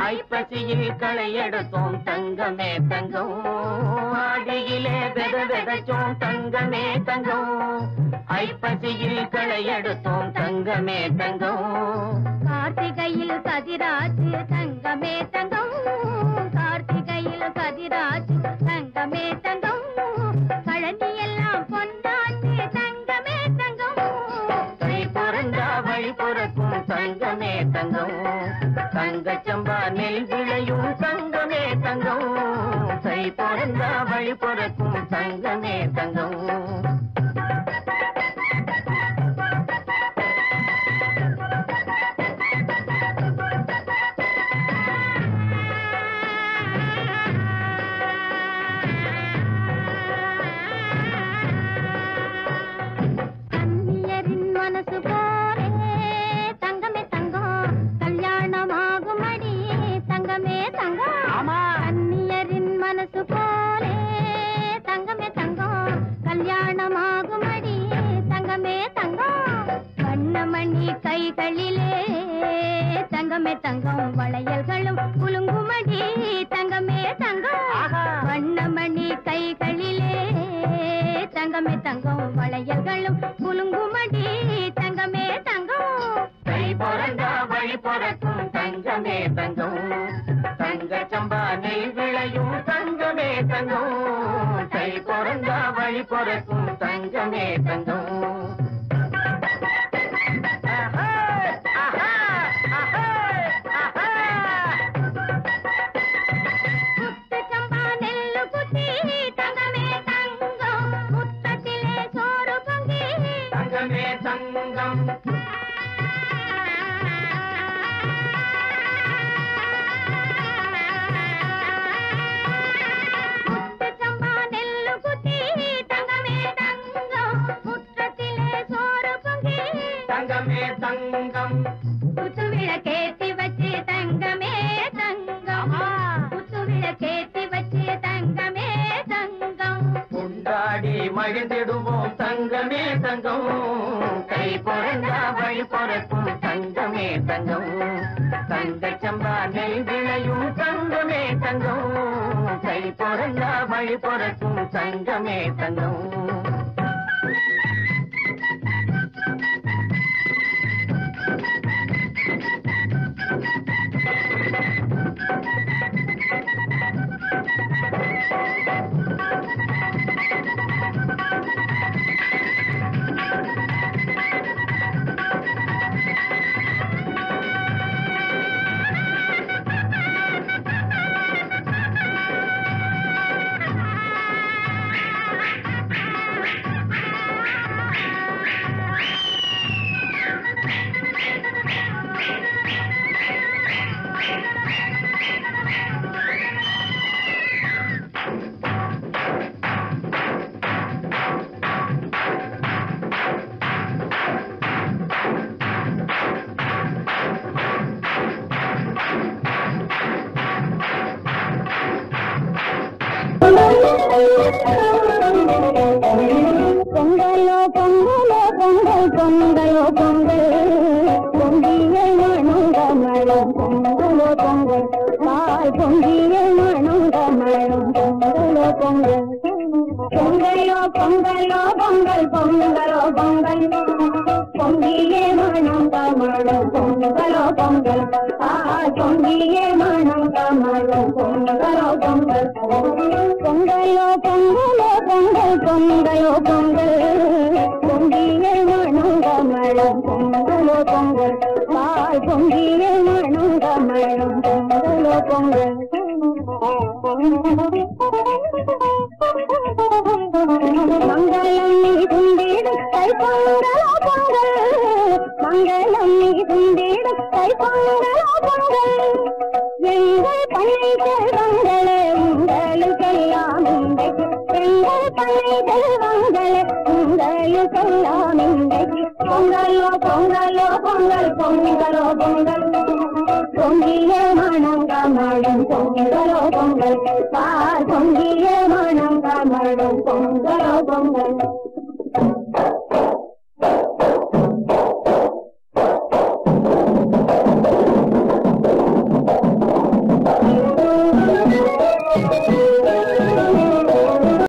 ஐப்பசியில் களையெடுத்தோம் தங்கமே தங்கம் ஆடியிலே வெதவெதச்சோம் தங்கமே தங்கம் ஐப்பசியில் களையெடுத்தோம் தங்கமே தங்கம் கார்த்திகையில் கதிராஜு தங்கமே தங்கம் கார்த்திகையில் கதிராஜு தங்கமே தங்கம் கழனி எல்லாம் பொன்னாச்சு தங்கமே தங்கம் கை பிறந்தா வழி பிறக்கும் தங்கமே தங்கம் தங்கச்சம்பா நெல் விளையும் தங்கமே தங்கம் கை பிறந்தா வழி பிறக்கும் தங்கமே தங்கம் கைகளிலே தங்கமே தங்கம் வளையல்களும் குலுங்குமடி தங்கமே தங்கம் வண்ணமணி கைகளிலே தங்கமே தங்கம் வளையல்களும் குலுங்குமடி தங்கமே தங்கம் கை பிறந்தா வழி பிறக்கும் தங்கமே தங்கம் தங்கச்சம்பா நெல் விளையும் தங்கமே தங்கம் கை பிறந்தா வழி பிறக்கும் தங்கமே தங்கம் கேத்தி வச்சு தங்கமே தங்கம் கேத்தி வச்சு தங்கமே தங்கம் கொண்டாடி மகிழ்ந்திடுவோம் தங்கமே தங்கம் கை பிறந்தா வழி பிறக்கும் தங்கமே தங்கம் தங்கச்சம்பா நெல் விளையும் தங்கமே தங்கம் கை பிறந்தா வழி பிறக்கும் தங்கமே தங்கம் பொங்கலோ பொங்கலோ பொங்கல் பொங்கலோ பொங்கல் பொங்கிய மணங்க மழம் பொங்கலோ பொங்கல் பால் பொங்கிய மணங்க மழம் பொங்கலோ பொங்கல் பொங்கலோ பொங்கலோ பொங்கல் பொங்கலோ பொங்கல் பொங்கியே மனம் கமழும் பொங்கலோ பொங்கல் பொங்கியே மனம் கமழும் பொங்கலோ பொங்கல் பொங்கலோ பொங்கலோ பொங்கல் பொங்கலோ பொங்கல் பொங்கியே மனம் கமழும் பொங்கலோ பொங்கல் பொங்கியே மனம் கமழும் பொங்கலோ பொங்கல் மங்களம் நீ துண்டிடு கை பொங்கலோ பொங்கல் மங்களம் நீ துண்டிடு கை பொங்கலோ பொங்கல் எங்கள் பண்ணை செல்வங்களே உங்களுக்கெல்லாம் இன்றைக்கு எங்கள் பண்ணை செல்வங்களே உங்களுக்கெல்லாம் இன்றைக்கு பொங்கலோ பொங்கலோ பொங்கல் பொங்கலோ பொங்கல் பொங்கிய மனம் கமழும் பொங்கலோ பொங்கல் பொங்கிய மனம் கமழும் பொங்கலோ பொங்கல்